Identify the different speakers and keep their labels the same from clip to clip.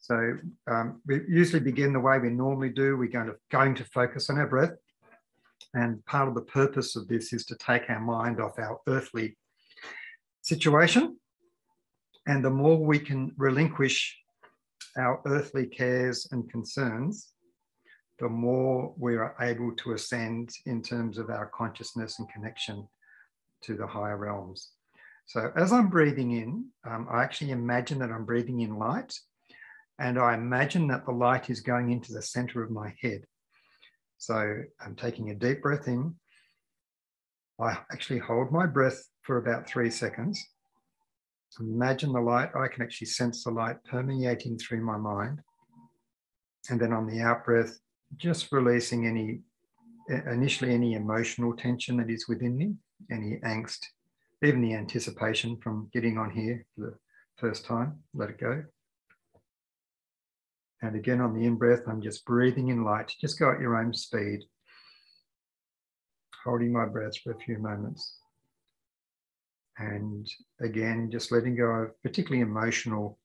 Speaker 1: So we usually begin the way we normally do. We're going to focus on our breath. And part of the purpose of this is to take our mind off our earthly situation. And the more we can relinquish our earthly cares and concerns, the more we are able to ascend in terms of our consciousness and connection to the higher realms. So as I'm breathing in, I actually imagine that I'm breathing in light, and I imagine that the light is going into the center of my head. So I'm taking a deep breath in. I actually hold my breath for about 3 seconds. Imagine the light. I can actually sense the light permeating through my mind. And then on the out breath, just releasing initially any emotional tension that is within me, any angst, even the anticipation from getting on here for the first time, let it go. And again, on the in-breath, I'm just breathing in light. Just go at your own speed, holding my breath for a few moments. And again, just letting go of particularly emotional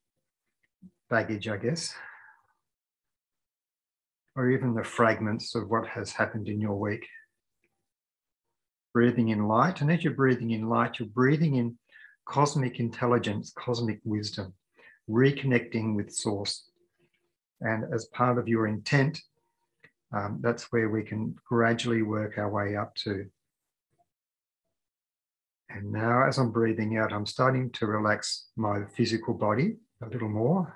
Speaker 1: baggage, I guess, or even the fragments of what has happened in your week. Breathing in light. And as you're breathing in light, you're breathing in cosmic intelligence, cosmic wisdom, reconnecting with source. And as part of your intent, that's where we can gradually work our way up to. And now as I'm breathing out, I'm starting to relax my physical body a little more.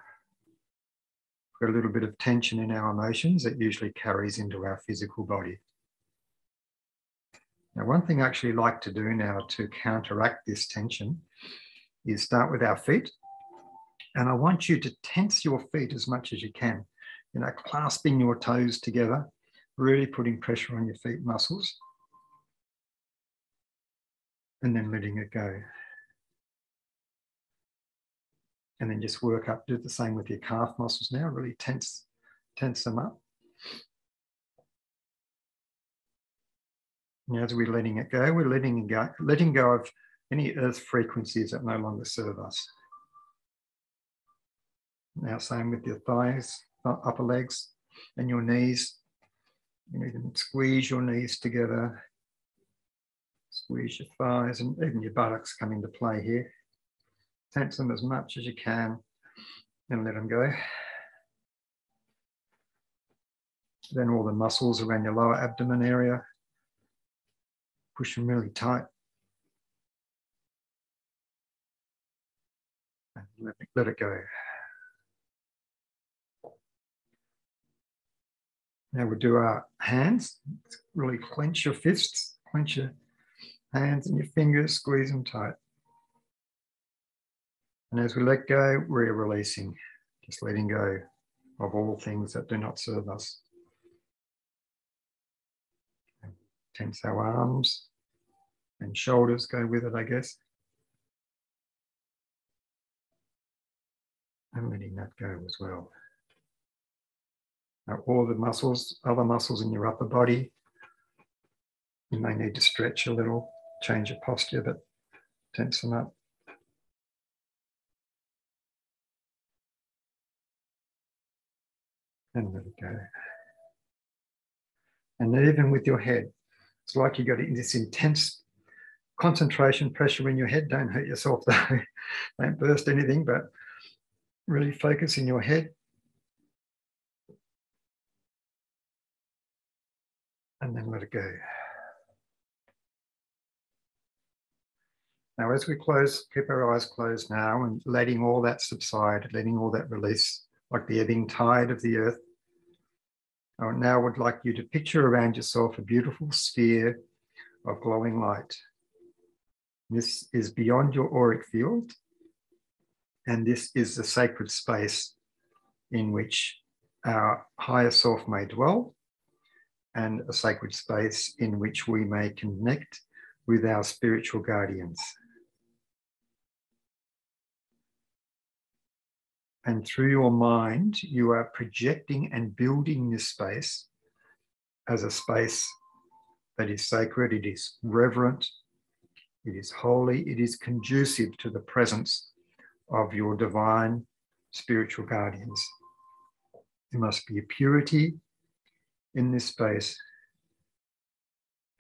Speaker 1: Got a little bit of tension in our emotions that usually carries into our physical body. Now, one thing I actually like to do now to counteract this tension is start with our feet. And I want you to tense your feet as much as you can, clasping your toes together, really putting pressure on your feet muscles, and then letting it go. And then just work up, do the same with your calf muscles now, really tense them up. And as we're letting it go, we're letting go of any earth frequencies that no longer serve us. Now, same with your thighs, upper legs, and your knees. You can squeeze your knees together, squeeze your thighs, and even your buttocks come into play here. Tense them as much as you can and let them go. Then all the muscles around your lower abdomen area, push them really tight. And let it go. Now we'll do our hands. Really clench your fists, clench your hands and your fingers, squeeze them tight. And as we let go, we're releasing, just letting go of all things that do not serve us. Tense our arms and shoulders, go with it, I guess. And letting that go as well. Now, all the muscles, other muscles in your upper body, you may need to stretch a little, change your posture, but tense them up. And let it go. And even with your head, it's like you've got this intense concentration pressure in your head. Don't hurt yourself though. Don't burst anything, but really focus in your head. And then let it go. Now, as we close, keep our eyes closed now and letting all that subside, letting all that release, like the ebbing tide of the earth. I now would like you to picture around yourself a beautiful sphere of glowing light. This is beyond your auric field, and this is the sacred space in which our higher self may dwell, and a sacred space in which we may connect with our spiritual guardians. And through your mind, you are projecting and building this space as a space that is sacred, it is reverent, it is holy, it is conducive to the presence of your divine spiritual guardians. There must be a purity in this space.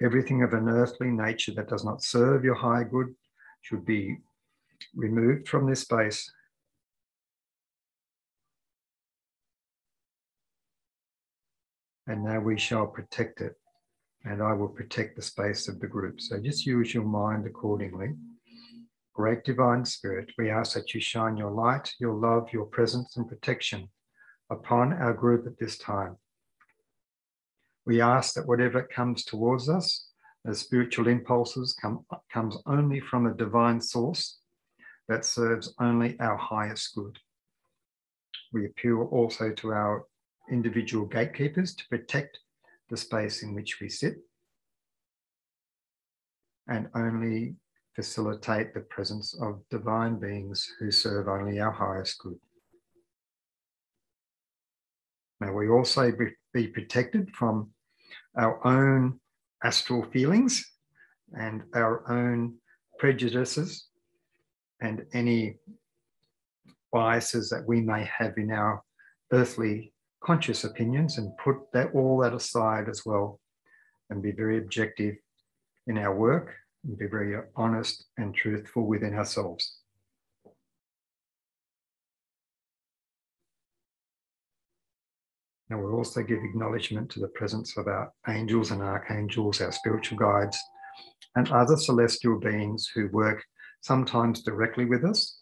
Speaker 1: Everything of an earthly nature that does not serve your higher good should be removed from this space. And now we shall protect it, and I will protect the space of the group. So just use your mind accordingly. Great Divine Spirit, we ask that you shine your light, your love, your presence and protection upon our group at this time. We ask that whatever comes towards us as spiritual impulses comes only from a divine source that serves only our highest good. We appeal also to our individual gatekeepers to protect the space in which we sit and only facilitate the presence of divine beings who serve only our highest good. May we also be protected from our own astral feelings and our own prejudices and any biases that we may have in our earthly conscious opinions, and put all that aside as well, and be very objective in our work and be very honest and truthful within ourselves. And we'll also give acknowledgement to the presence of our angels and archangels, our spiritual guides, and other celestial beings who work sometimes directly with us,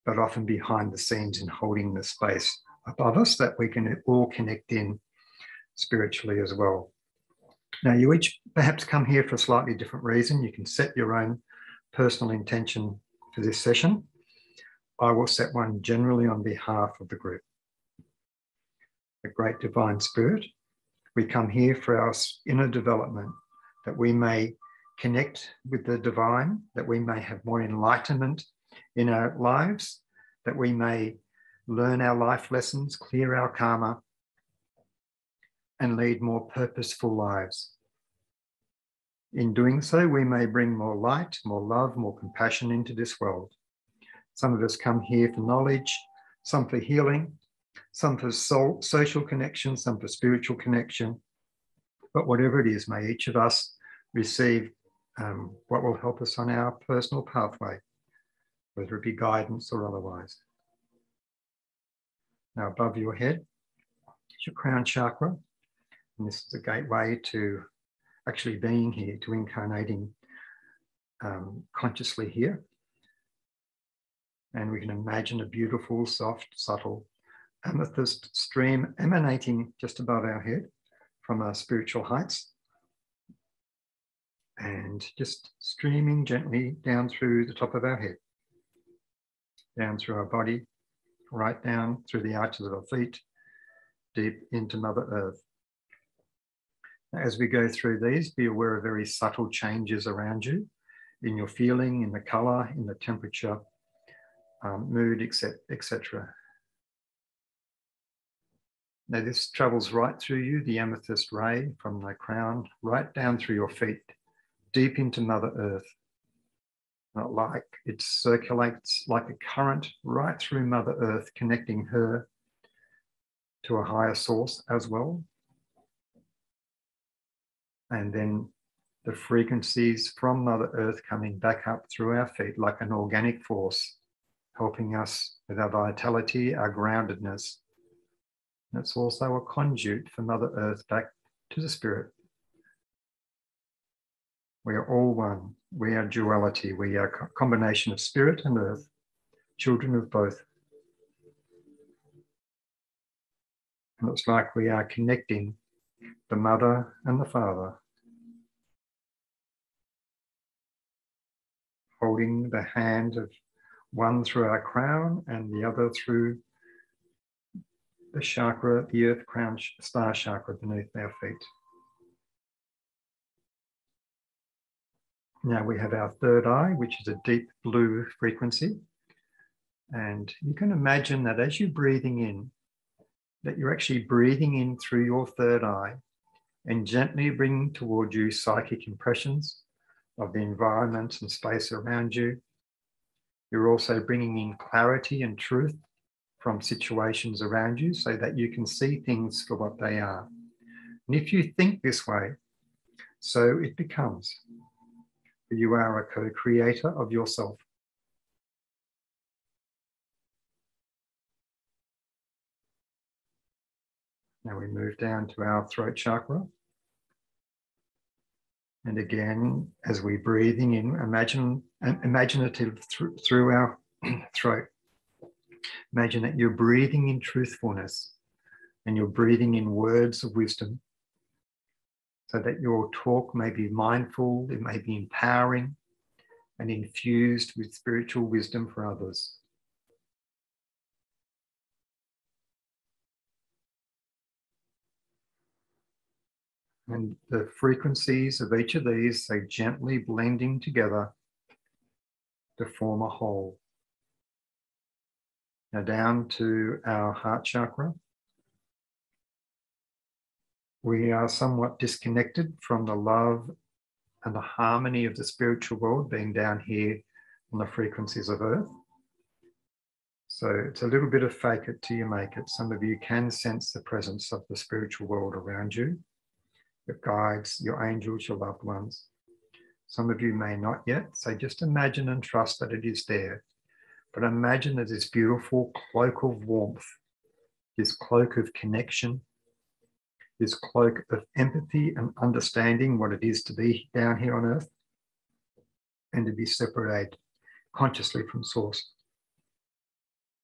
Speaker 1: but often behind the scenes in holding the space above us that we can all connect in spiritually as well. Now, you each perhaps come here for a slightly different reason. You can set your own personal intention for this session. I will set one generally on behalf of the group. The Great Divine Spirit, we come here for our inner development, that we may connect with the divine, that we may have more enlightenment in our lives, that we may learn our life lessons, clear our karma, and lead more purposeful lives. In doing so, we may bring more light, more love, more compassion into this world. Some of us come here for knowledge, some for healing, some for social connection, some for spiritual connection. But whatever it is, may each of us receive what will help us on our personal pathway, whether it be guidance or otherwise. Now, above your head is your crown chakra, and this is a gateway to actually being here, to incarnating consciously here. And we can imagine a beautiful, soft, subtle amethyst stream emanating just above our head from our spiritual heights, and just streaming gently down through the top of our head, down through our body, right down through the arches of our feet, deep into Mother Earth. As we go through these, be aware of very subtle changes around you, in your feeling, in the colour, in the temperature, mood, etc. Now this travels right through you, the amethyst ray from the crown, right down through your feet, deep into Mother Earth. Not like it circulates like a current right through Mother Earth, connecting her to a higher source as well. And then the frequencies from Mother Earth coming back up through our feet like an organic force, helping us with our vitality, our groundedness. And it's also a conduit for Mother Earth back to the spirit. We are all one. We are duality. We are a combination of spirit and earth, children of both. And it's like we are connecting the mother and the father, holding the hand of one through our crown and the other through the chakra, the earth crown star chakra beneath our feet. Now we have our third eye, which is a deep blue frequency. And you can imagine that as you're breathing in, that you're actually breathing in through your third eye and gently bringing toward you psychic impressions of the environment and space around you. You're also bringing in clarity and truth from situations around you so that you can see things for what they are. And if you think this way, so it becomes. You are a co-creator of yourself. Now we move down to our throat chakra. And again, as we're breathing in, imaginative through our throat. Imagine that you're breathing in truthfulness and you're breathing in words of wisdom so that your talk may be mindful, it may be empowering and infused with spiritual wisdom for others. And the frequencies of each of these, they gently blending together to form a whole. Now down to our heart chakra. We are somewhat disconnected from the love and the harmony of the spiritual world being down here on the frequencies of earth. So it's a little bit of fake it till you make it. Some of you can sense the presence of the spiritual world around you, your guides, your angels, your loved ones. Some of you may not yet, so just imagine and trust that it is there. But imagine that this beautiful cloak of warmth, this cloak of connection, this cloak of empathy and understanding what it is to be down here on earth and to be separated consciously from source.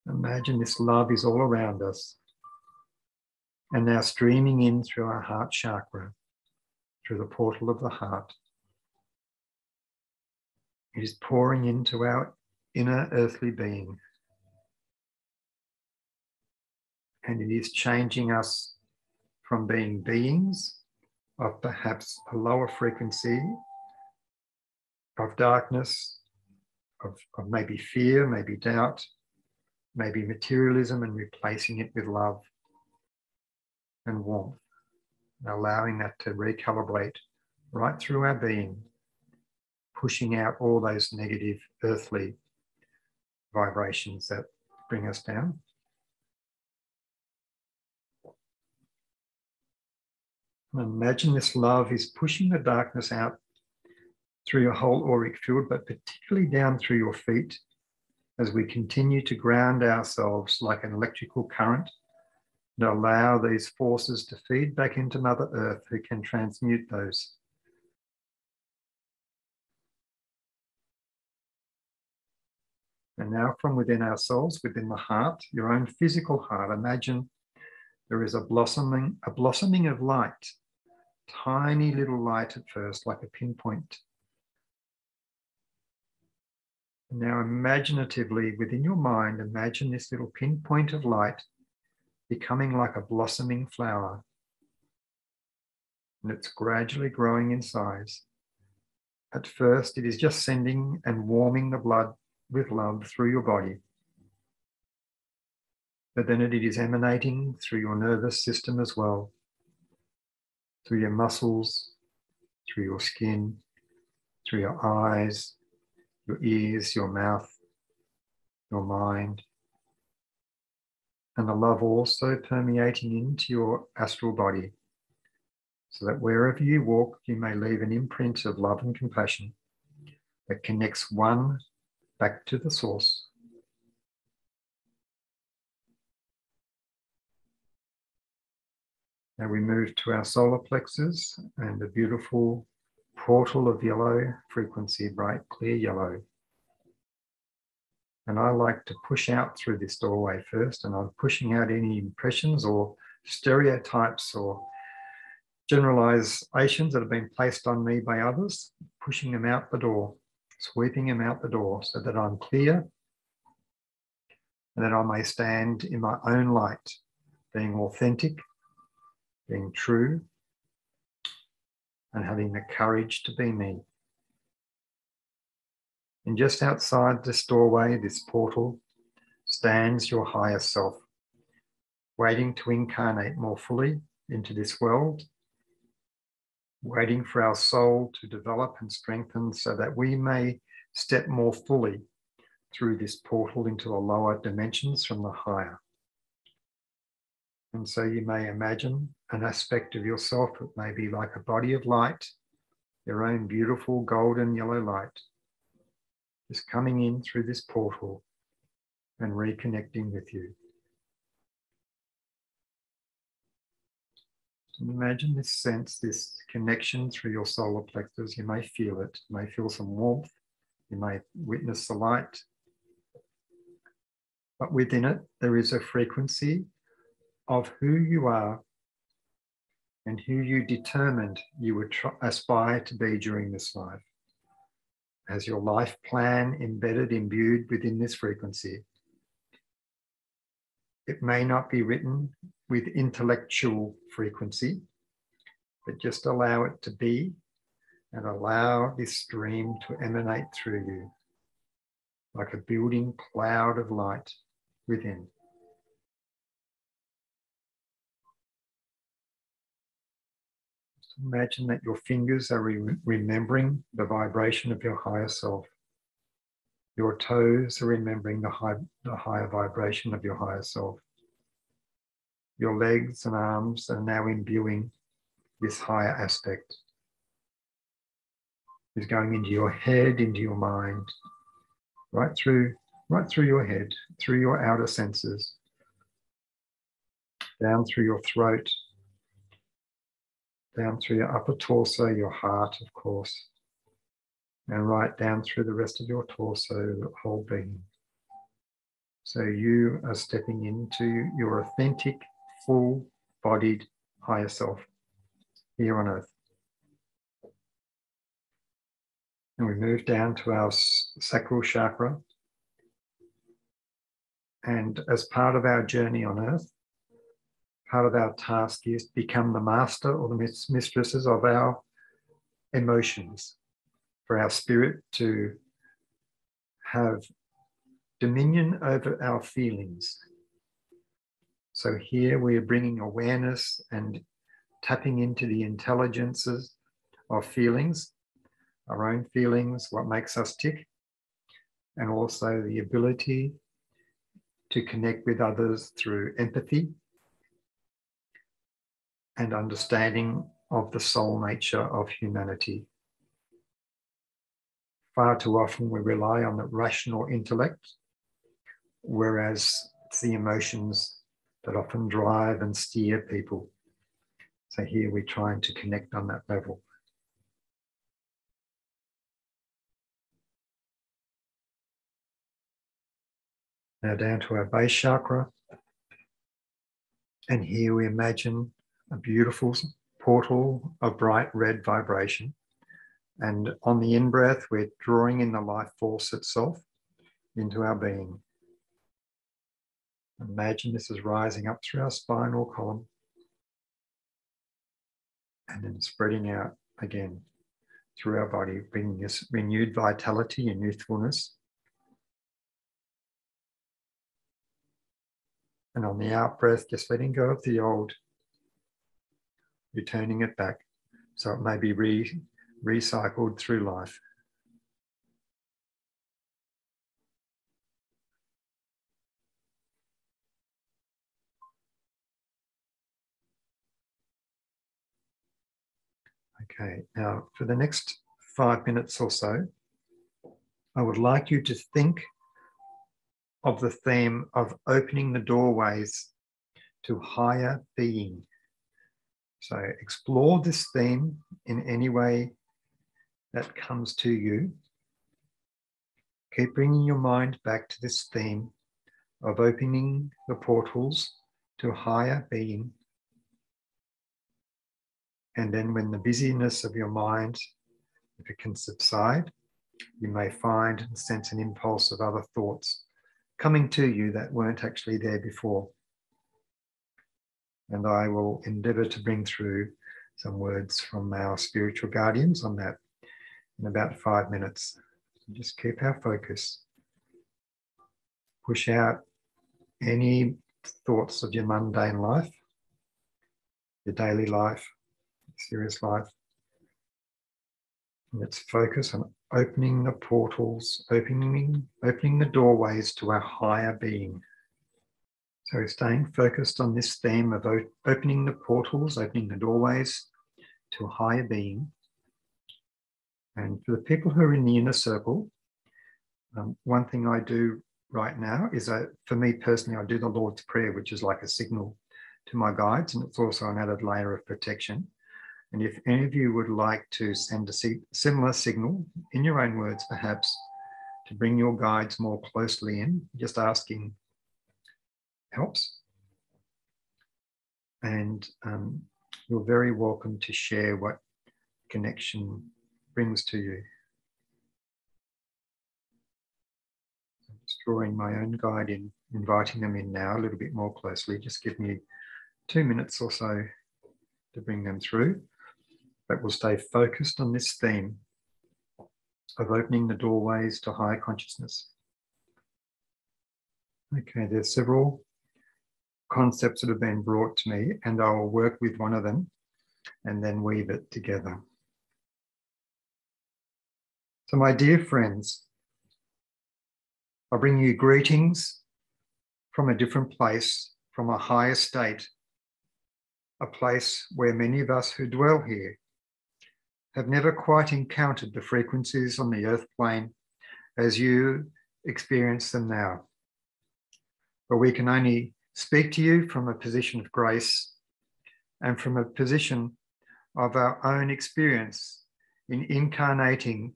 Speaker 1: Imagine this love is all around us and now streaming in through our heart chakra, through the portal of the heart. It is pouring into our inner earthly being. And it is changing us from being beings of perhaps a lower frequency of darkness, of maybe fear, maybe doubt, maybe materialism, and replacing it with love and warmth, and allowing that to recalibrate right through our being, pushing out all those negative earthly vibrations that bring us down. And imagine this love is pushing the darkness out through your whole auric field, but particularly down through your feet as we continue to ground ourselves like an electrical current and allow these forces to feed back into Mother Earth, who can transmute those. And now from within ourselves, within the heart, your own physical heart, imagine there is a blossoming of light, tiny little light at first, like a pinpoint. And now imaginatively within your mind, imagine this little pinpoint of light becoming like a blossoming flower. And it's gradually growing in size. At first, it is just sending and warming the blood with love through your body. But then it is emanating through your nervous system as well, through your muscles, through your skin, through your eyes, your ears, your mouth, your mind. And the love also permeating into your astral body, so that wherever you walk, you may leave an imprint of love and compassion that connects one back to the source. Now we move to our solar plexus and the beautiful portal of yellow frequency, bright, clear yellow. And I like to push out through this doorway first, and I'm pushing out any impressions or stereotypes or generalizations that have been placed on me by others, pushing them out the door, sweeping them out the door so that I'm clear and that I may stand in my own light, being authentic, being true, and having the courage to be me. And just outside this doorway, this portal, stands your higher self, waiting to incarnate more fully into this world, waiting for our soul to develop and strengthen so that we may step more fully through this portal into the lower dimensions from the higher. And so you may imagine an aspect of yourself that may be like a body of light, your own beautiful golden yellow light, just coming in through this portal and reconnecting with you. And imagine this sense, this connection through your solar plexus. You may feel it, you may feel some warmth, you may witness the light. But within it, there is a frequency of who you are and who you determined you would aspire to be during this life. As your life plan embedded, imbued within this frequency. It may not be written with intellectual frequency, but just allow it to be and allow this stream to emanate through you like a building cloud of light within. Just imagine that your fingers are remembering the vibration of your higher self. Your toes are remembering the higher vibration of your higher self. Your legs and arms are now imbuing this higher aspect. It's going into your head, into your mind, right through your head, through your outer senses, down through your throat, down through your upper torso, your heart, of course, and right down through the rest of your torso, the whole being. So you are stepping into your authentic, full-bodied higher self here on earth. And we move down to our sacral chakra. And as part of our journey on earth, part of our task is to become the master or the mistresses of our emotions, for our spirit to have dominion over our feelings. So here we are bringing awareness and tapping into the intelligences of feelings, our own feelings, what makes us tick, and also the ability to connect with others through empathy and understanding of the soul nature of humanity. Far too often we rely on the rational intellect, whereas it's the emotions that often drive and steer people. So here we're trying to connect on that level. Now down to our base chakra. And here we imagine a beautiful portal of bright red vibration. And on the in-breath, we're drawing in the life force itself into our being. Imagine this is rising up through our spinal column and then spreading out again through our body, bringing this renewed vitality and youthfulness. And on the out breath, just letting go of the old, returning it back so it may be recycled through life. Okay, now for the next 5 minutes or so, I would like you to think of the theme of opening the doorways to higher being. So explore this theme in any way that comes to you. Keep bringing your mind back to this theme of opening the portals to higher being. And then when the busyness of your mind, if it can subside, you may find and sense an impulse of other thoughts coming to you that weren't actually there before. And I will endeavour to bring through some words from our spiritual guardians on that in about 5 minutes. So just keep our focus. Push out any thoughts of your mundane life, your daily life, serious life. And let's focus on opening the portals, opening the doorways to our higher being. So staying focused on this theme of opening the portals, opening the doorways to a higher being. And for the people who are in the inner circle, one thing I do right now is, for me personally, I do the Lord's Prayer, which is like a signal to my guides, and it's also an added layer of protection. And if any of you would like to send a similar signal, in your own words perhaps, to bring your guides more closely in, just asking helps. And you're very welcome to share what connection brings to you. I'm just drawing my own guide in, inviting them in now a little bit more closely. Just give me 2 minutes or so to bring them through. But we'll stay focused on this theme of opening the doorways to higher consciousness. Okay, there's several concepts that have been brought to me, and I will work with one of them and then weave it together. So my dear friends, I bring you greetings from a different place, from a higher state, a place where many of us who dwell here have never quite encountered the frequencies on the earth plane as you experience them now. But we can only speak to you from a position of grace and from a position of our own experience in incarnating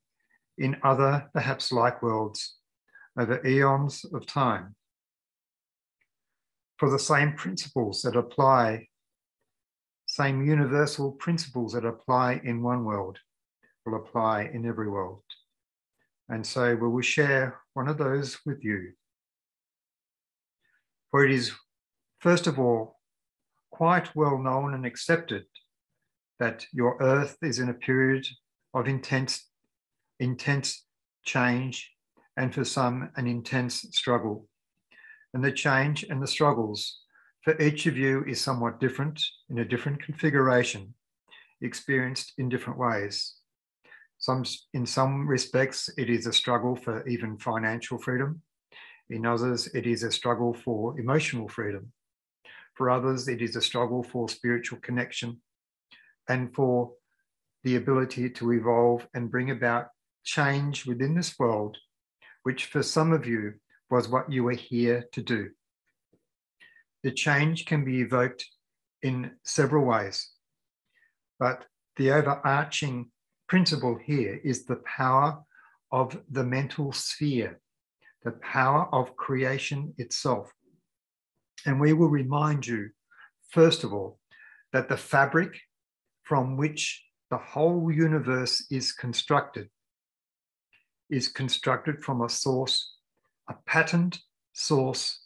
Speaker 1: in other, perhaps like worlds, over eons of time. For the same principles that apply, same universal principles that apply in one world will apply in every world. And so we will share one of those with you. For it is, first of all, quite well known and accepted that your earth is in a period of intense change, and for some, an intense struggle. And the change and the struggles for each of you is somewhat different, in a different configuration, experienced in different ways. In some respects, it is a struggle for even financial freedom. In others, it is a struggle for emotional freedom. For others, it is a struggle for spiritual connection and for the ability to evolve and bring about change within this world, which for some of you was what you were here to do. The change can be evoked in several ways, but the overarching principle here is the power of the mental sphere, the power of creation itself. And we will remind you, first of all, that the fabric from which the whole universe is constructed from a source, a patterned source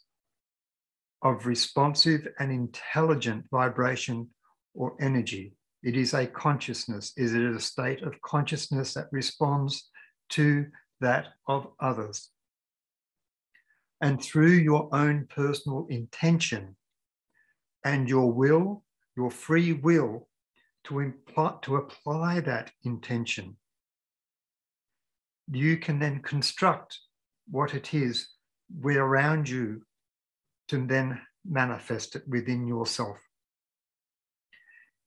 Speaker 1: of responsive and intelligent vibration or energy. It is a consciousness. It is a state of consciousness that responds to that of others. And through your own personal intention and your will, your free will, to apply that intention, you can then construct what it is around you to then manifest it within yourself.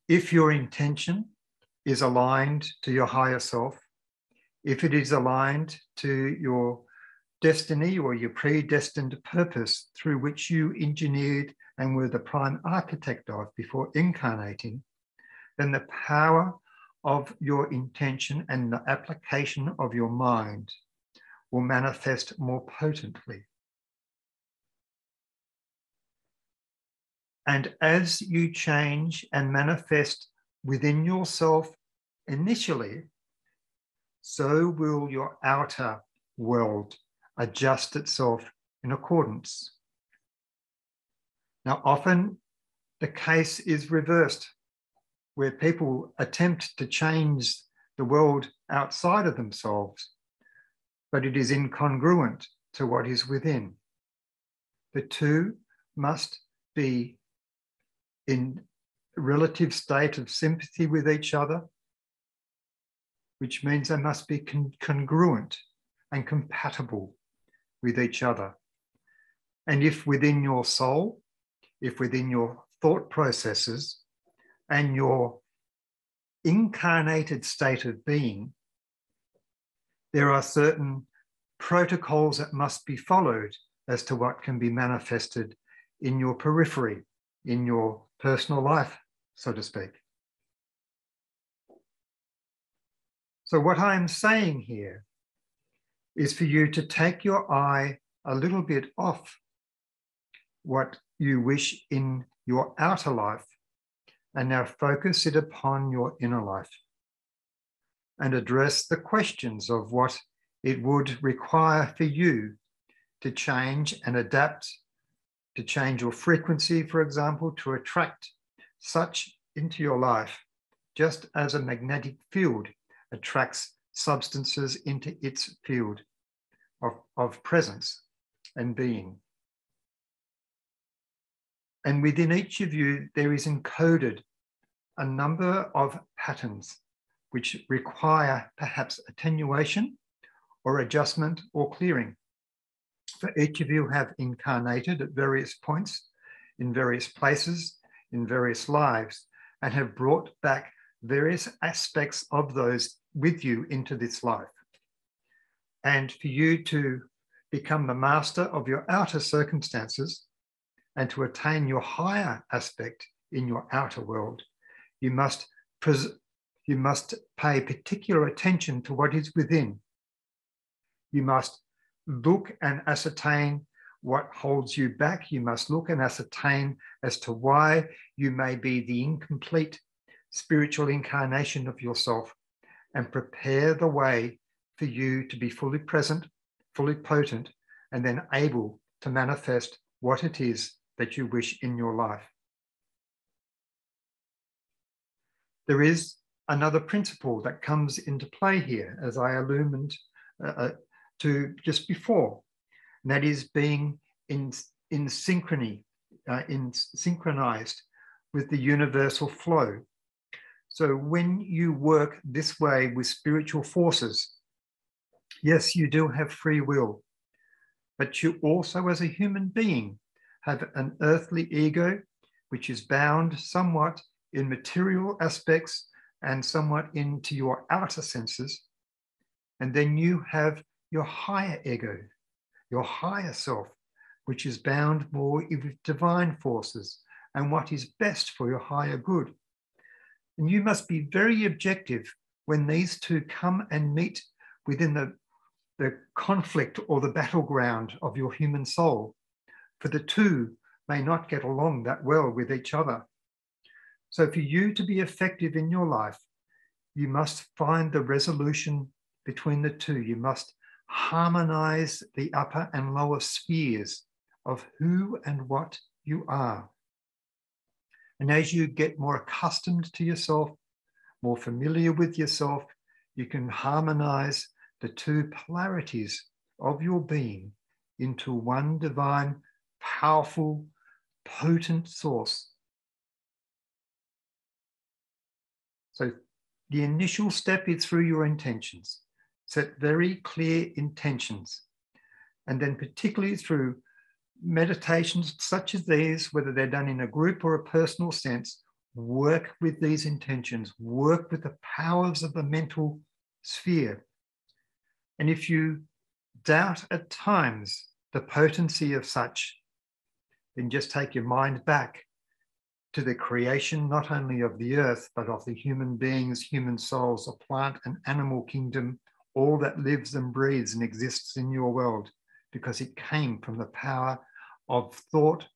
Speaker 1: If your intention is aligned to your higher self, if it is aligned to your destiny or your predestined purpose through which you engineered and were the prime architect of before incarnating, then the power of your intention and the application of your mind will manifest more potently. And as you change and manifest within yourself initially, so will your outer world adjust itself in accordance. Now, often the case is reversed, where people attempt to change the world outside of themselves, but it is incongruent to what is within. The two must be in relative state of sympathy with each other, which means they must be congruent and compatible with each other. And if within your soul if within your thought processes and your incarnated state of being, there are certain protocols that must be followed as to what can be manifested in your periphery, in your personal life, so to speak. So what I'm saying here is for you to take your eye a little bit off what you wish in your outer life and now focus it upon your inner life and address the questions of what it would require for you to change and adapt, to change your frequency, for example, to attract such into your life, just as a magnetic field attracts substances into its field of presence and being. And within each of you, there is encoded a number of patterns which require perhaps attenuation or adjustment or clearing. For each of you have incarnated at various points, in various places, in various lives, and have brought back various aspects of those with you into this life. And for you to become the master of your outer circumstances and to attain your higher aspect in your outer world, you must pay particular attention to what is within. You must look and ascertain what holds you back. You must look and ascertain as to why you may be the incomplete spiritual incarnation of yourself, and prepare the way for you to be fully present, fully potent, and then able to manifest what it is that you wish in your life. There is another principle that comes into play here, as I illumined to just before, and that is being in synchrony, synchronized with the universal flow. So when you work this way with spiritual forces, yes, you do have free will, but you also, as a human being, have an earthly ego, which is bound somewhat in material aspects and somewhat into your outer senses. And then you have your higher ego, your higher self, which is bound more with divine forces and what is best for your higher good. And you must be very objective when these two come and meet within the conflict or the battleground of your human soul, for the two may not get along that well with each other. So for you to be effective in your life, you must find the resolution between the two. You must harmonize the upper and lower spheres of who and what you are. And as you get more accustomed to yourself, more familiar with yourself, you can harmonize the two polarities of your being into one divine, powerful, potent source. So the initial step is through your intentions. Set very clear intentions. And then particularly through meditations such as these, whether they're done in a group or a personal sense, work with these intentions, work with the powers of the mental sphere. And if you doubt at times the potency of such, then just take your mind back to the creation not only of the earth, but of the human beings, human souls, a plant and animal kingdom, all that lives and breathes and exists in your world, because it came from the power of thought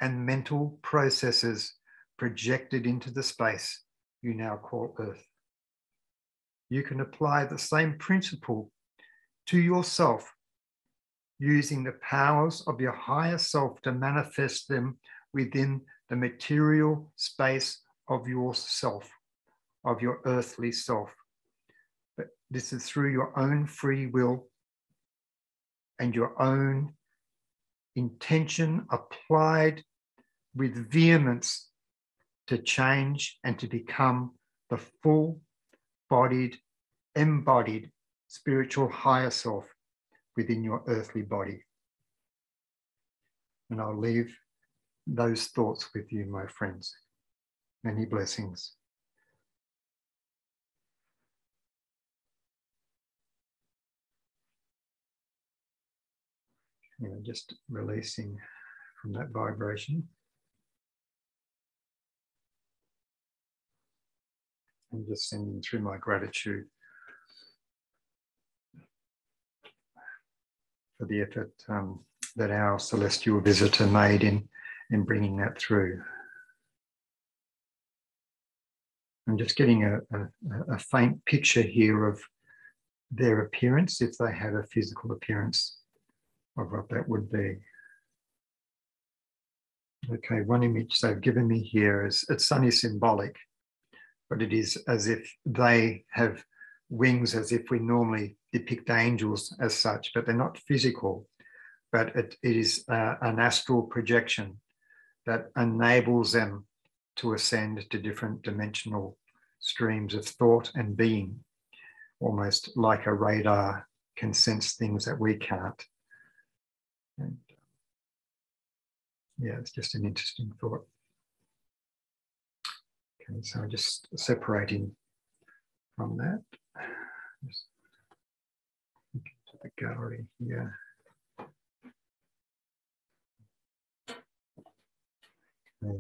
Speaker 1: and mental processes projected into the space you now call Earth. You can apply the same principle to yourself, using the powers of your higher self to manifest them within the material space of yourself, of your earthly self. But this is through your own free will and your own intention applied with vehemence to change and to become the full-bodied, embodied spiritual higher self within your earthly body. And I'll leave those thoughts with you, my friends. Many blessings. Just releasing from that vibration. And just sending through my gratitude for the effort that our celestial visitor made in bringing that through. I'm just getting a faint picture here of their appearance, if they had a physical appearance of what that would be. Okay, one image they've given me here is, it's only symbolic, but it is as if they have wings, as if we normally depict angels as such, but they're not physical, but it is an astral projection that enables them to ascend to different dimensional streams of thought and being, almost like a radar can sense things that we can't. And yeah, it's just an interesting thought. Okay, so just separating from that. Just to the gallery here. Okay.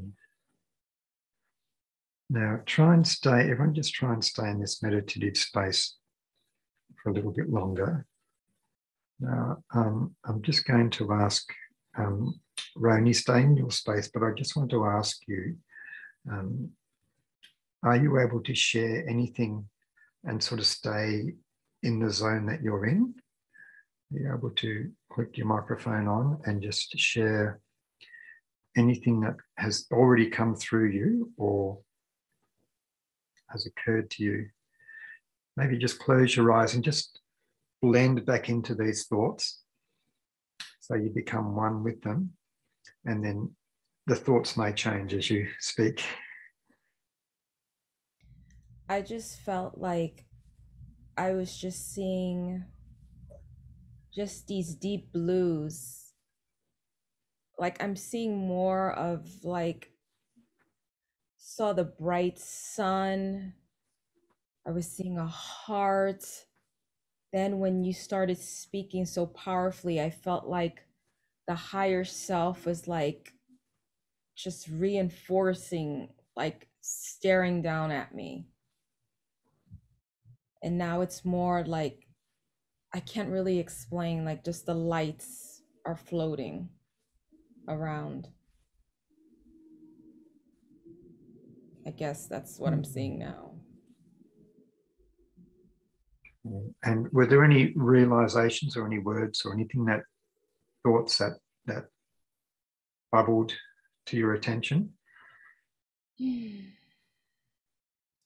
Speaker 1: Now try and stay, everyone just try and stay in this meditative space for a little bit longer. Now, I'm just going to ask Roni, stay in your space, but I just want to ask you, are you able to share anything and sort of stay in the zone that you're in? Are you able to click your microphone on and just share anything that has already come through you or has occurred to you? Maybe just close your eyes and just blend back into these thoughts so you become one with them, and then the thoughts may change as you speak.
Speaker 2: I just felt like I was just seeing just these deep blues. Like I'm seeing more of like, saw the bright sun. I was seeing a heart. Then when you started speaking so powerfully, I felt like the higher self was like just reinforcing, like staring down at me. And now it's more like, I can't really explain, like just the lights are floating around. I guess that's what I'm seeing now.
Speaker 1: And were there any realizations or any words or anything, that thoughts that bubbled to your attention?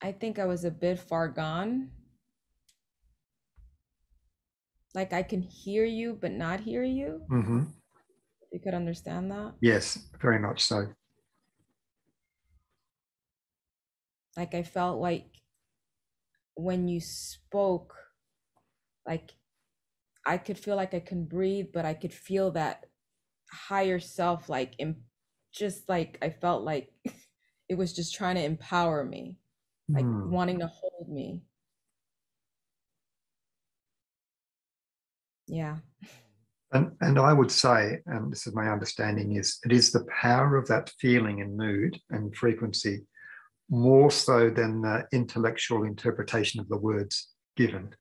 Speaker 2: I think I was a bit far gone. Like I can hear you, but not hear you.
Speaker 1: Mm-hmm.
Speaker 2: You could understand that.
Speaker 1: Yes, very much so.
Speaker 2: Like I felt like when you spoke, like I could feel like I can breathe, but I could feel that higher self, like just like I felt like it was just trying to empower me, like
Speaker 1: Mm.
Speaker 2: wanting to hold me. Yeah.
Speaker 1: And I would say, and this is my understanding, is it is the power of that feeling and mood and frequency more so than the intellectual interpretation of the words given.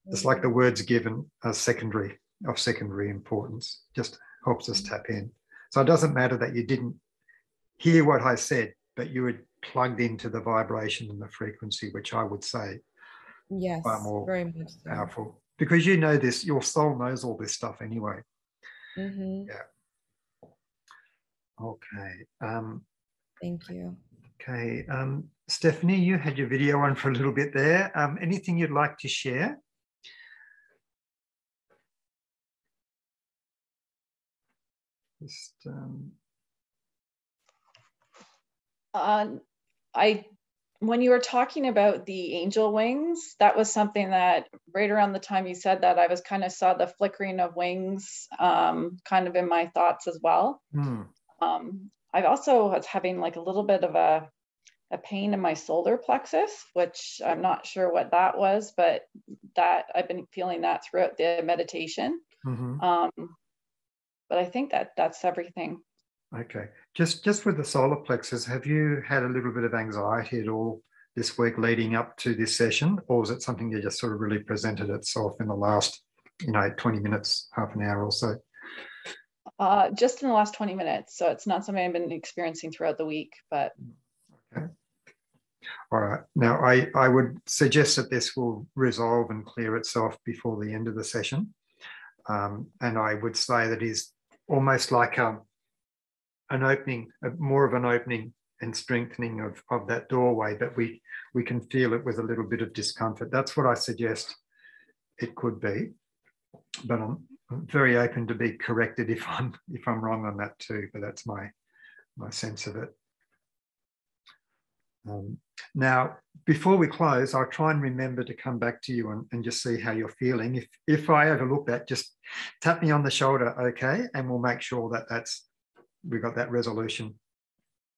Speaker 1: It's like the words given are secondary, of secondary importance, just helps us tap in. So it doesn't matter that you didn't hear what I said, but you were plugged into the vibration and the frequency, which I would say far
Speaker 2: Yes,
Speaker 1: more
Speaker 2: very much so.
Speaker 1: powerful. Because you know this, your soul knows all this stuff anyway.
Speaker 2: Mm-hmm.
Speaker 1: Yeah. Okay.
Speaker 2: Thank you.
Speaker 1: Okay. Stephanie, you had your video on for a little bit there. Anything you'd like to share? Just
Speaker 3: I when you were talking about the angel wings, that was something that right around the time you said that, I was kind of saw the flickering of wings kind of in my thoughts as well. I also was having like a little bit of a pain in my solar plexus, which I'm not sure what that was, but that I've been feeling that throughout the meditation.
Speaker 1: Mm-hmm.
Speaker 3: But I think that that's everything.
Speaker 1: Okay. Just with the solar plexus, have you had a little bit of anxiety at all this week leading up to this session, or was it something that just sort of really presented itself in the last, 20 minutes, half an hour or so?
Speaker 3: Just in the last 20 minutes. So it's not something I've been experiencing throughout the week, but.
Speaker 1: Okay. All right. Now, I would suggest that this will resolve and clear itself before the end of the session. And I would say that is almost like an opening, more of an opening and strengthening of that doorway, but we can feel it with a little bit of discomfort. That's what I suggest it could be. But I'm very open to be corrected if I'm wrong on that too, but that's my sense of it. Now, before we close, I'll try and remember to come back to you and just see how you're feeling. If I overlook that, just tap me on the shoulder, okay? And we'll make sure that we've got that resolution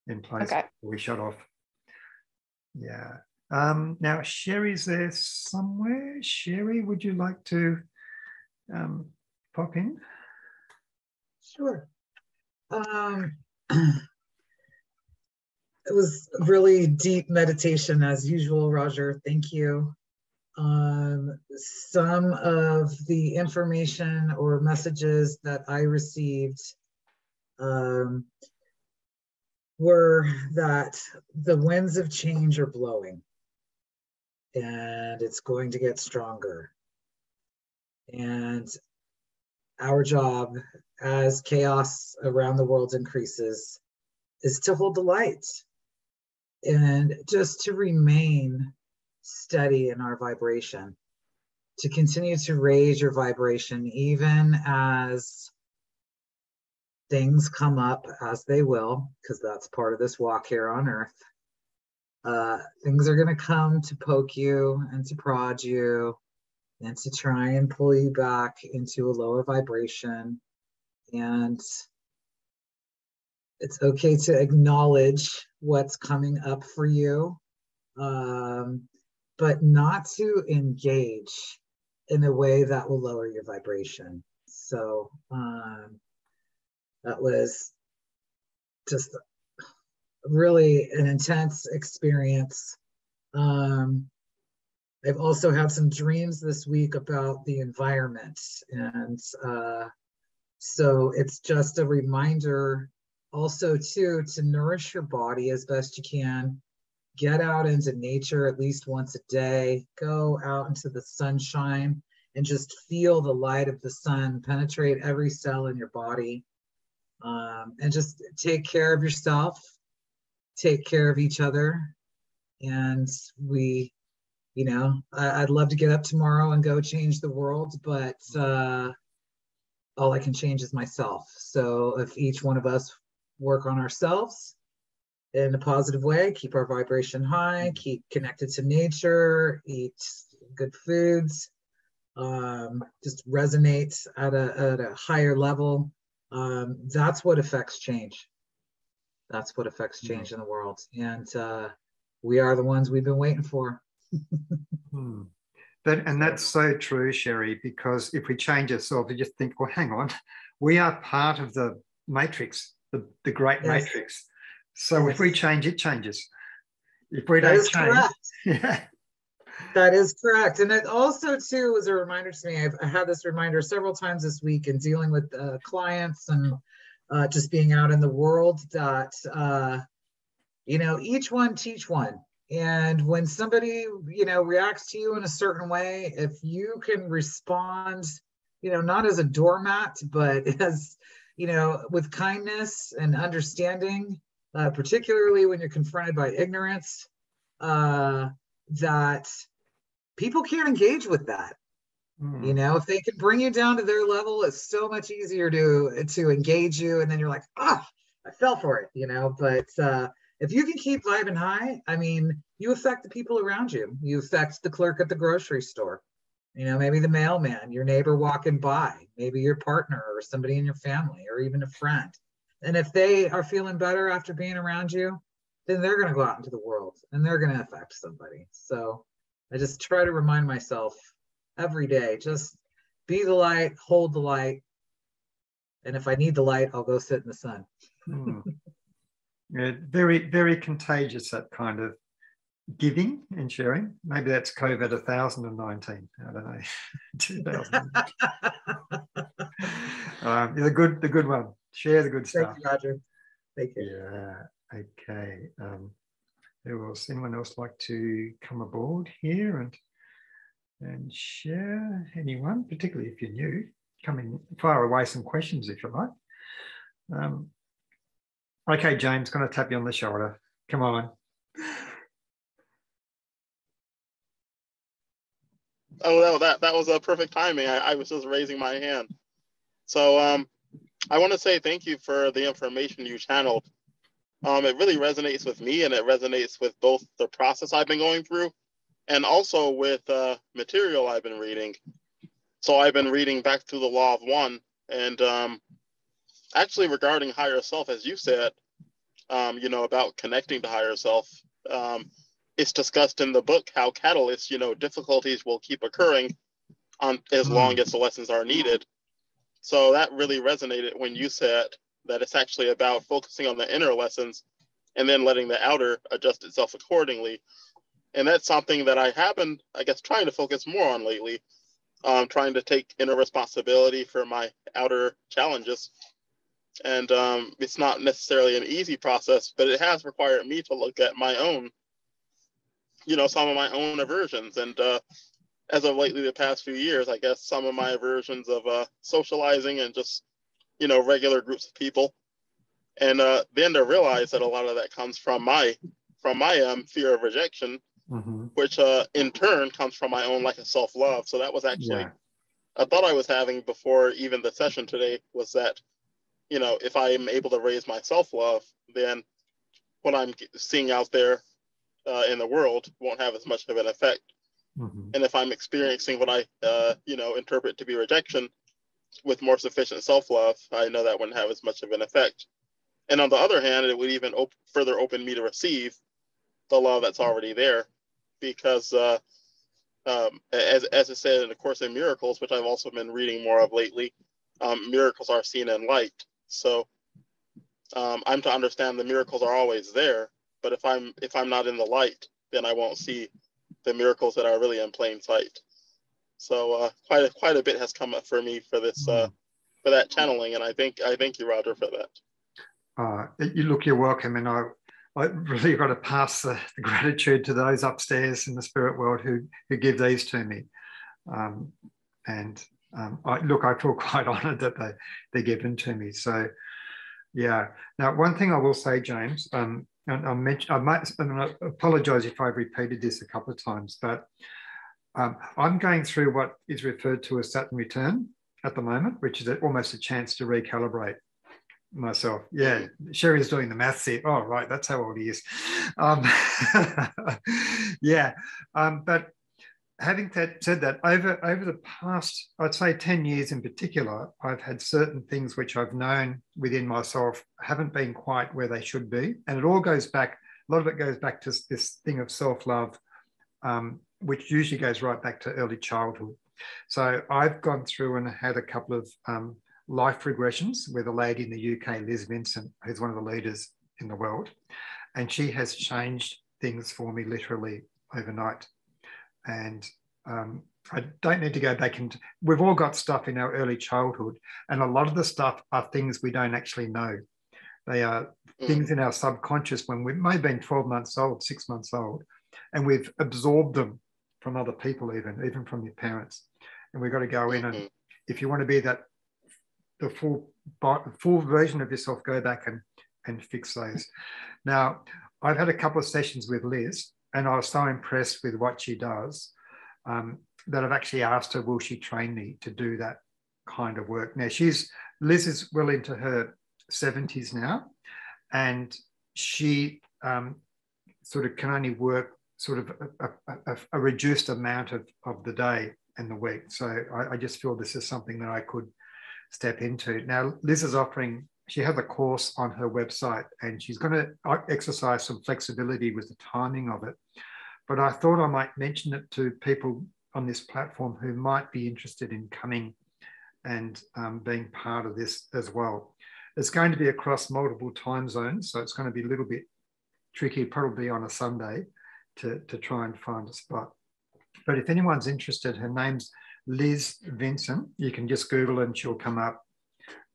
Speaker 1: in place before we shut off. Yeah. Now, Sherry's there somewhere. Sherry, would you like to pop in?
Speaker 4: Sure. It was really deep meditation as usual, Roger. Thank you. Some of the information or messages that I received were that the winds of change are blowing and it's going to get stronger. And our job as chaos around the world increases is to hold the light and just to remain steady in our vibration, to continue to raise your vibration even as things come up, as they will, because that's part of this walk here on earth. Things are going to come to poke you and to prod you and to try and pull you back into a lower vibration. And it's okay to acknowledge what's coming up for you, but not to engage in a way that will lower your vibration. So that was just really an intense experience. I've also had some dreams this week about the environment. And so it's just a reminder also too, to nourish your body as best you can. Get out into nature at least once a day. Go out into the sunshine and just feel the light of the sun penetrate every cell in your body. And just take care of yourself, take care of each other. And I'd love to get up tomorrow and go change the world, but all I can change is myself. So if each one of us work on ourselves in a positive way, keep our vibration high, keep connected to nature, eat good foods, just resonate at a higher level, that's what affects change. That's what affects change in the world. And we are the ones we've been waiting for.
Speaker 1: That's so true, Sherry, because if we change ourselves, we just think, well, hang on, we are part of the matrix, the great matrix. So if we change, it changes. If we don't change, yeah.
Speaker 4: That is correct. And it also too was a reminder to me. I've had this reminder several times this week in dealing with clients and just being out in the world that, each one teach one. And when somebody, reacts to you in a certain way, if you can respond, not as a doormat, but as, with kindness and understanding, particularly when you're confronted by ignorance, that people can't engage with that. If they can bring you down to their level, it's so much easier to engage you. And then you're like, I fell for it, but if you can keep vibing high, you affect the people around you. You affect the clerk at the grocery store, maybe the mailman, your neighbor walking by, maybe your partner or somebody in your family or even a friend. And if they are feeling better after being around you, then they're going to go out into the world and they're going to affect somebody. So I just try to remind myself every day, just be the light, hold the light. And if I need the light, I'll go sit in the sun.
Speaker 1: Yeah, very, very contagious, that kind of giving and sharing. Maybe that's COVID 1019. I don't know. 2000. The good one. Share the good stuff.
Speaker 4: Thank you, Roger. Thank you.
Speaker 1: Yeah. Okay. Who else? Anyone else like to come aboard here and share? Anyone, particularly if you're new, fire away some questions if you like. Okay, James, going to tap you on the shoulder. Come on.
Speaker 5: Oh, that was a perfect timing. I was just raising my hand. So I want to say thank you for the information you channeled. It really resonates with me, and it resonates with both the process I've been going through and also with material I've been reading. So I've been reading back through the Law of One, and actually regarding higher self, as you said, about connecting to higher self, it's discussed in the book how catalysts, difficulties will keep occurring as long as the lessons are needed. So that really resonated when you said that it's actually about focusing on the inner lessons and then letting the outer adjust itself accordingly. And that's something that I have been, I guess, trying to focus more on lately, trying to take inner responsibility for my outer challenges. And it's not necessarily an easy process, but it has required me to look at my own, some of my own aversions. And as of lately, the past few years, I guess some of my aversions of socializing and just, regular groups of people. And then to realize that a lot of that comes from my fear of rejection, which in turn comes from my own lack of self-love. So that was actually a thought I was having before even the session today, was that, if I am able to raise my self-love, then what I'm seeing out there in the world won't have as much of an effect. And if I'm experiencing what I, interpret to be rejection with more sufficient self-love, I know that wouldn't have as much of an effect. And on the other hand, it would even further open me to receive the love that's already there, because as it said in the Course in Miracles, which I've also been reading more of lately, miracles are seen in light. So I'm to understand the miracles are always there, but if I'm not in the light, then I won't see the miracles that are really in plain sight. So quite a bit has come up for me for this for that channeling, and I thank you, Roger, for that.
Speaker 1: You're welcome, and I really got to pass the gratitude to those upstairs in the spirit world who give these to me. I feel quite honoured that they're given to me. So, yeah. Now, one thing I will say, James, and I apologise if I've repeated this a couple of times, but I'm going through what is referred to as Saturn return at the moment, which is almost a chance to recalibrate myself. Yeah, Sherry's doing the maths here. Oh, right, that's how old he is. But having said that, over the past, I'd say 10 years in particular, I've had certain things which I've known within myself haven't been quite where they should be. And it all goes back, a lot of it goes back to this thing of self-love, which usually goes right back to early childhood. So I've gone through and had a couple of life regressions with a lady in the UK, Liz Vincent, who's one of the leaders in the world. And she has changed things for me literally overnight. And I don't need to go back into, we've all got stuff in our early childhood, and a lot of the stuff are things we don't actually know. They are things in our subconscious when we may have been 12 months old, 6 months old, and we've absorbed them from other people, even from your parents. And we've got to go in, and if you want to be the full version of yourself, go back and fix those. Now, I've had a couple of sessions with Liz, and I was so impressed with what she does that I've actually asked her, will she train me to do that kind of work? Now, Liz is well into her 70s now, and she sort of can only work sort of a reduced amount of the day and the week. So I just feel this is something that I could step into. Now, Liz is offering she has a course on her website, and she's going to exercise some flexibility with the timing of it. But I thought I might mention it to people on this platform who might be interested in coming and being part of this as well. It's going to be across multiple time zones, so it's going to be a little bit tricky, probably on a Sunday, to try and find a spot. But if anyone's interested, her name's Liz Vincent. You can just Google and she'll come up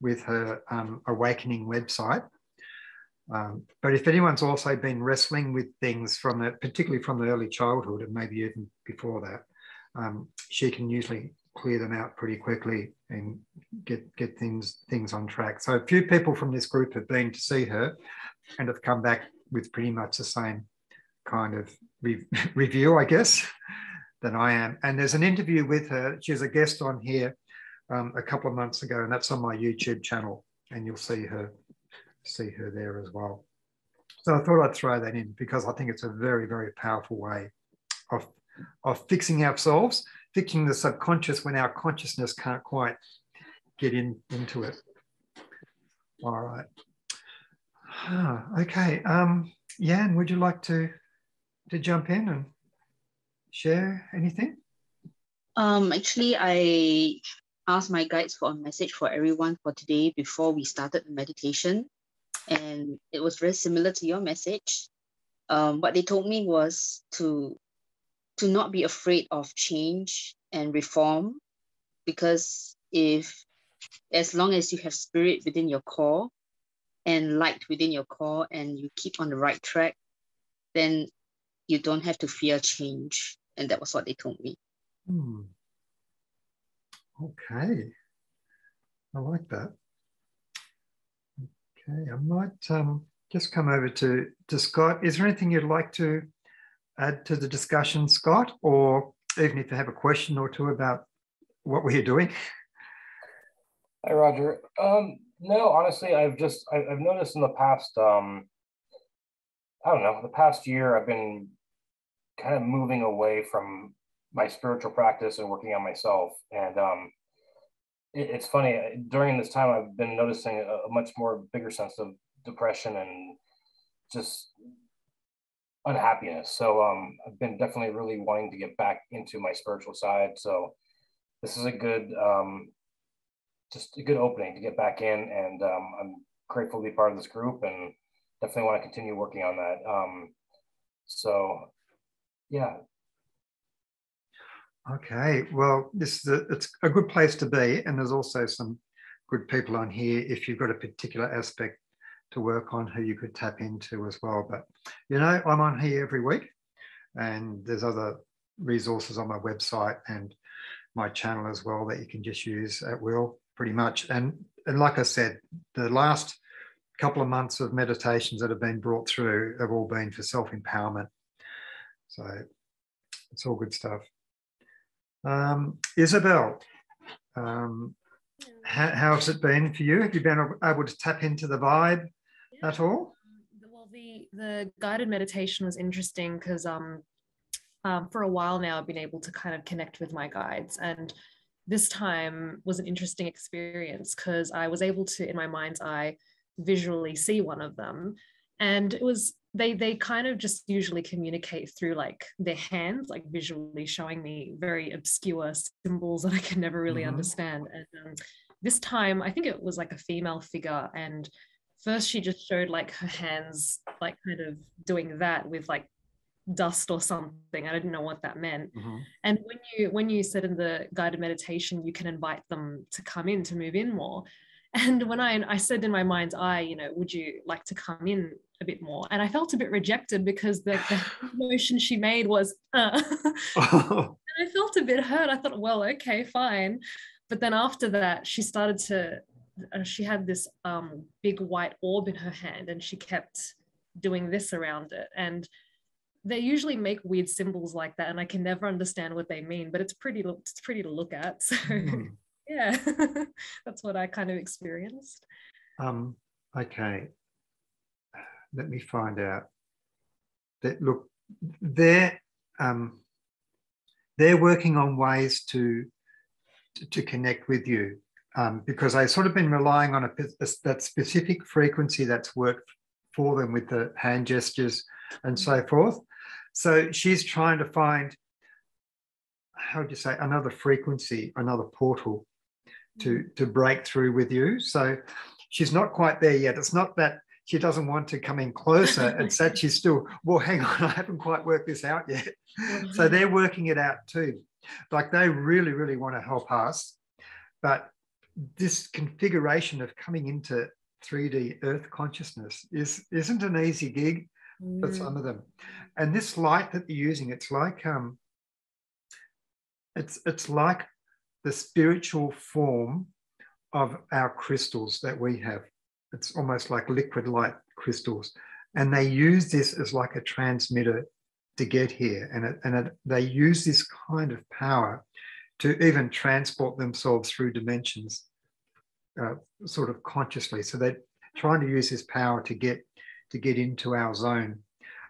Speaker 1: with her Awakening website. But if anyone's also been wrestling with things from it, particularly from the early childhood and maybe even before that, she can usually clear them out pretty quickly and get things on track. So a few people from this group have been to see her and have come back with pretty much the same kind of review, I guess, than I am. And there's an interview with her. She was a guest on here a couple of months ago, and that's on my YouTube channel, and you'll see her there as well. So I thought I'd throw that in because I think it's a very, very powerful way of fixing ourselves, fixing the subconscious when our consciousness can't quite get into it. All right. Okay. Jan, would you like to jump in and share anything?
Speaker 6: Actually, I asked my guides for a message for everyone for today before we started the meditation. And it was very similar to your message. What they told me was to not be afraid of change and reform, because as long as you have spirit within your core and light within your core and you keep on the right track, then you don't have to fear change. And that was what they told me.
Speaker 1: Okay. I like that. Okay, I might just come over to Scott. Is there anything you'd like to add to the discussion, Scott? Or even if you have a question or two about what we're doing?
Speaker 7: Hi, Roger. No, honestly, I've noticed in the past, I don't know, the past year, I've been kind of moving away from my spiritual practice and working on myself. And it's funny, during this time, I've been noticing a much more bigger sense of depression and just unhappiness. So I've been definitely really wanting to get back into my spiritual side. So this is a good, just a good opening to get back in. And I'm grateful to be part of this group and definitely want to continue working on that. So yeah.
Speaker 1: Okay, well, it's a good place to be, and there's also some good people on here if you've got a particular aspect to work on who you could tap into as well. But, you know, I'm on here every week, and there's other resources on my website and my channel as well that you can just use at will, pretty much. And like I said, the last couple of months of meditations that have been brought through have all been for self-empowerment. So it's all good stuff. Isabel, how's it been for you? Have you been able to tap into the vibe at all?
Speaker 8: Well, the guided meditation was interesting because for a while now I've been able to kind of connect with my guides, and this time was an interesting experience because I was able to, in my mind's eye, visually see one of them, and it was they kind of just usually communicate through like their hands, like visually showing me very obscure symbols that I can never really understand. And this time I think it was like a female figure, and first she just showed like her hands like kind of doing that with like dust or something. I didn't know what that meant. And when you said in the guided meditation you can invite them to come in, to move in more, and when I said in my mind's eye, you know, would you like to come in a bit more? And I felt a bit rejected because the motion she made was and I felt a bit hurt. I thought, well, okay, fine. But then after that, she started to she had this big white orb in her hand, and she kept doing this around it. And they usually make weird symbols like that, and I can never understand what they mean, but it's pretty to look at. So yeah, that's what I kind of experienced.
Speaker 1: Okay, let me find out. Look, they're working on ways to connect with you. because they've sort of been relying on that specific frequency that's worked for them with the hand gestures and so forth. So she's trying to find, how would you say, another frequency, another portal to break through with you. So she's not quite there yet. It's not that she doesn't want to come in closer. It's that she's still, well, hang on, I haven't quite worked this out yet. So they're working it out too. Like they really, really want to help us. But this configuration of coming into 3D Earth consciousness isn't an easy gig for some of them. And this light that they're using, it's like the spiritual form of our crystals that we have. It's almost like liquid light crystals. And they use this as like a transmitter to get here. And they use this kind of power to even transport themselves through dimensions sort of consciously. So they're trying to use this power to get into our zone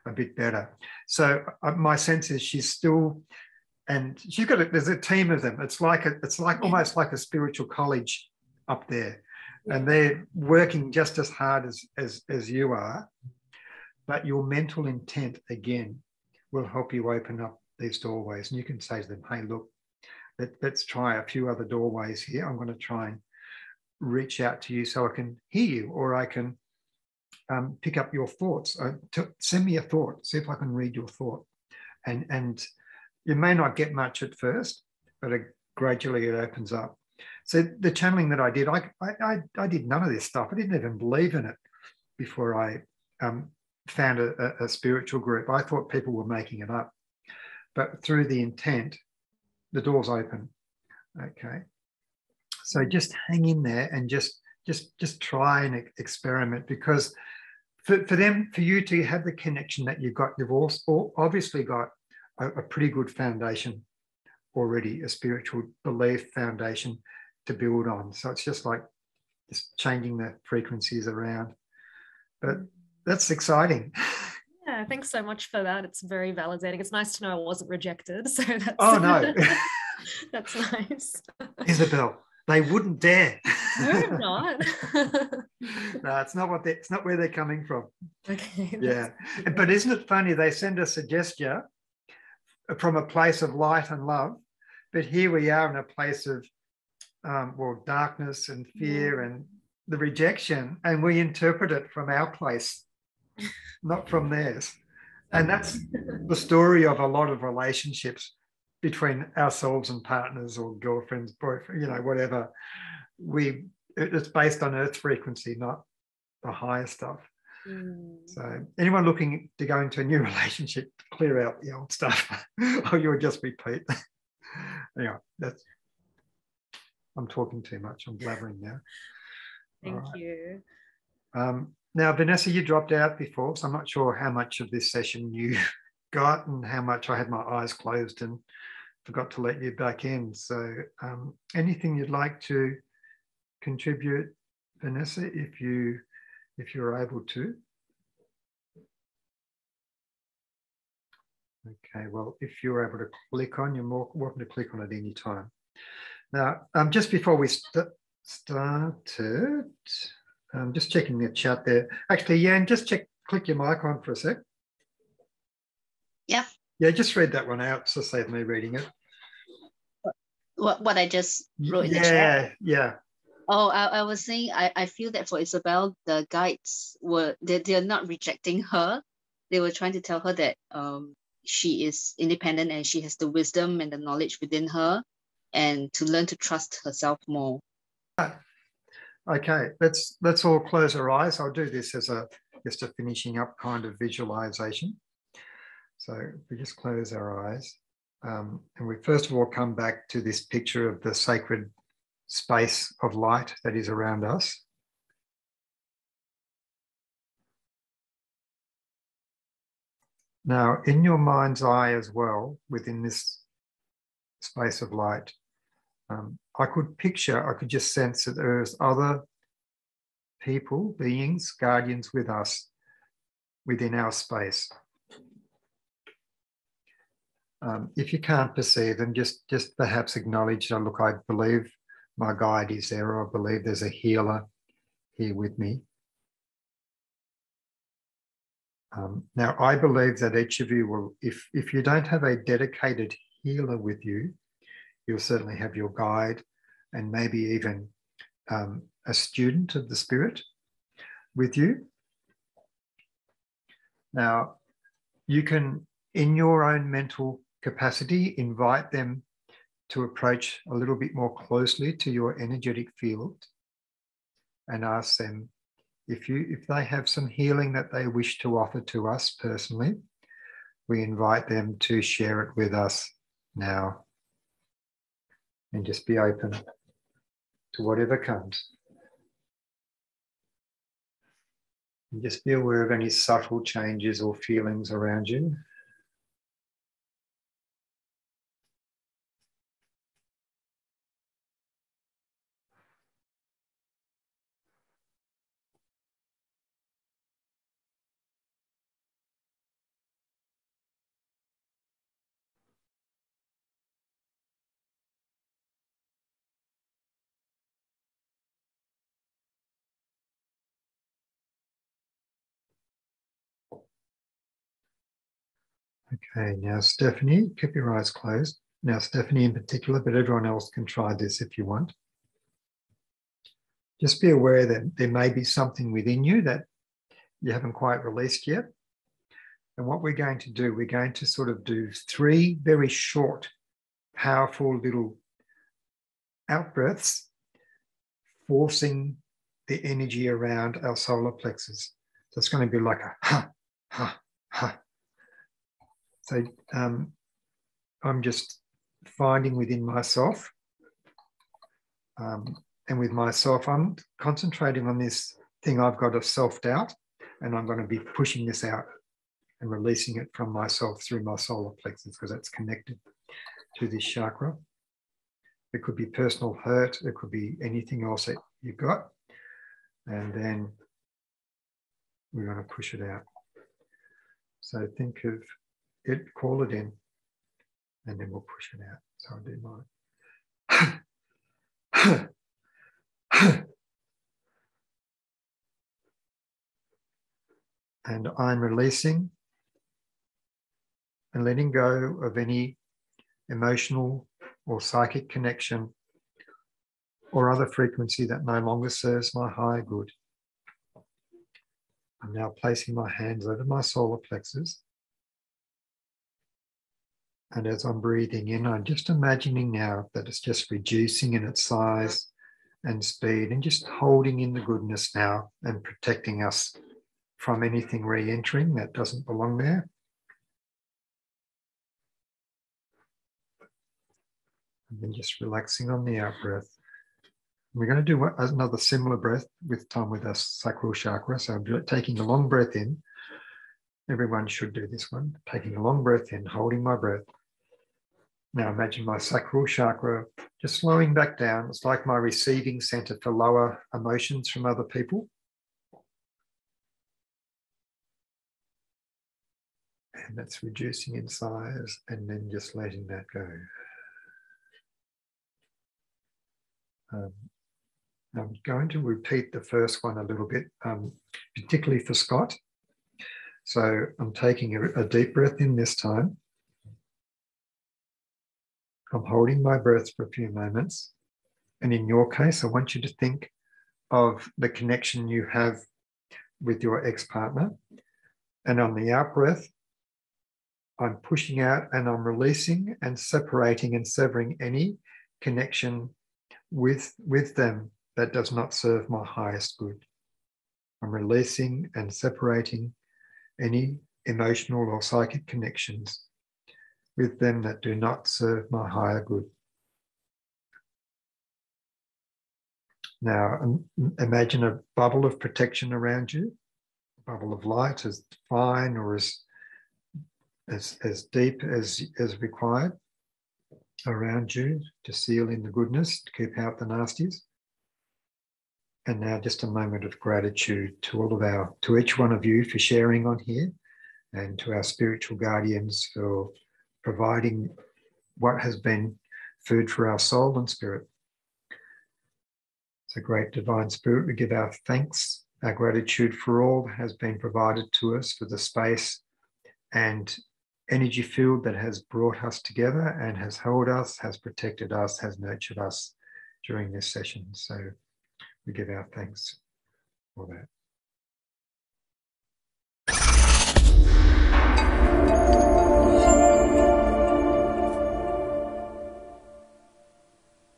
Speaker 1: a bit better. So my sense is she's still, and she's got there's a team of them. It's like almost like a spiritual college up there, and they're working just as hard as you are. But your mental intent again will help you open up these doorways, and you can say to them, "Hey, look, let's try a few other doorways here. I'm going to try and reach out to you so I can hear you, or I can pick up your thoughts. Send me a thought. See if I can read your thought." And you may not get much at first, but gradually it opens up. So the channeling that I did, I did none of this stuff. I didn't even believe in it before I found a spiritual group. I thought people were making it up. But through the intent, the doors open. Okay. So just hang in there and just try and experiment, because for you to have the connection that you've got, you've also obviously got a pretty good foundation already, a spiritual belief foundation to build on. So it's just like just changing the frequencies around. But that's exciting.
Speaker 8: Yeah, thanks so much for that. It's very validating. It's nice to know I wasn't rejected. So that's
Speaker 1: no.
Speaker 8: That's nice.
Speaker 1: Isabel, they wouldn't dare.
Speaker 8: No, I'm not.
Speaker 1: No, it's not where they're coming from.
Speaker 8: Okay.
Speaker 1: Yeah. But isn't it funny? They send us a gesture from a place of light and love, but here we are in a place of darkness and fear and the rejection, and we interpret it from our place, not from theirs. And that's the story of a lot of relationships between ourselves and partners or girlfriends, boyfriend, whatever. It's based on earth frequency, not the higher stuff. So anyone looking to go into a new relationship, clear out the old stuff or you'll just repeat. Anyway, I'm talking too much. I'm blabbering now.
Speaker 8: Thank you.
Speaker 1: Now, Vanessa, you dropped out before, so I'm not sure how much of this session you got and how much I had my eyes closed and forgot to let you back in. So anything you'd like to contribute, Vanessa, if you're able to? Okay, well, if you're able to click on, you're more welcome to click on it any time. Now, just before we started, I'm just checking the chat there. Actually, Yan, just click your mic on for a sec.
Speaker 6: Yeah.
Speaker 1: Yeah, just read that one out, so save me reading it.
Speaker 6: What I just wrote in the chat?
Speaker 1: Yeah.
Speaker 6: Oh, I was saying, I feel that for Isabel, the guides they're not rejecting her. They were trying to tell her that she is independent and she has the wisdom and the knowledge within her, and to learn to trust herself more.
Speaker 1: Okay, let's all close our eyes. I'll do this as just a finishing up kind of visualization. So we just close our eyes, and we first of all come back to this picture of the sacred space of light that is around us. Now, in your mind's eye as well, within this space of light, I could just sense that there's other people, beings, guardians with us within our space. If you can't perceive them, just perhaps acknowledge, look, I believe my guide is there. I believe there's a healer here with me. Now, I believe that each of you will, if you don't have a dedicated healer with you, you'll certainly have your guide and maybe even a student of the Spirit with you. Now, you can, in your own mental capacity, invite them to approach a little bit more closely to your energetic field and ask them if they have some healing that they wish to offer to us personally. We invite them to share it with us now and just be open to whatever comes. And just be aware of any subtle changes or feelings around you. Okay, now Stephanie, keep your eyes closed. Now Stephanie in particular, but everyone else can try this if you want. Just be aware that there may be something within you that you haven't quite released yet. And what we're going to do, we're going to sort of do 3 very short, powerful little out-breaths, forcing the energy around our solar plexus. So it's going to be like a ha, ha, ha. So I'm just finding within myself, and with myself, I'm concentrating on this thing I've got of self-doubt, and I'm going to be pushing this out and releasing it from myself through my solar plexus because that's connected to this chakra. It could be personal hurt. It could be anything else that you've got. And then we're going to push it out. So think of it, call it in, and then we'll push it out. So I'll do mine. And I'm releasing and letting go of any emotional or psychic connection or other frequency that no longer serves my higher good. I'm now placing my hands over my solar plexus. And as I'm breathing in, I'm just imagining now that it's just reducing in its size and speed and just holding in the goodness now and protecting us from anything re-entering that doesn't belong there. And then just relaxing on the out breath. We're going to do another similar breath with time with our sacral chakra. So I'm taking a long breath in. Everyone should do this one. Taking a long breath in, holding my breath. Now imagine my sacral chakra just slowing back down. It's like my receiving center for lower emotions from other people. And that's reducing in size and then just letting that go. I'm going to repeat the first one a little bit, particularly for Scott. So I'm taking a deep breath in this time. I'm holding my breath for a few moments. And in your case, I want you to think of the connection you have with your ex-partner. And on the out breath, I'm pushing out and I'm releasing and separating and severing any connection with them that does not serve my highest good. I'm releasing and separating any emotional or psychic connections with them that do not serve my higher good. Now, imagine a bubble of protection around you, a bubble of light as fine or as deep as required around you to seal in the goodness, to keep out the nasties. And now just a moment of gratitude to each one of you for sharing on here, and to our spiritual guardians for providing what has been food for our soul and spirit. So great divine spirit, we give our thanks, our gratitude for all that has been provided to us, for the space and energy field that has brought us together and has held us, has protected us, has nurtured us during this session. So we give our thanks for that.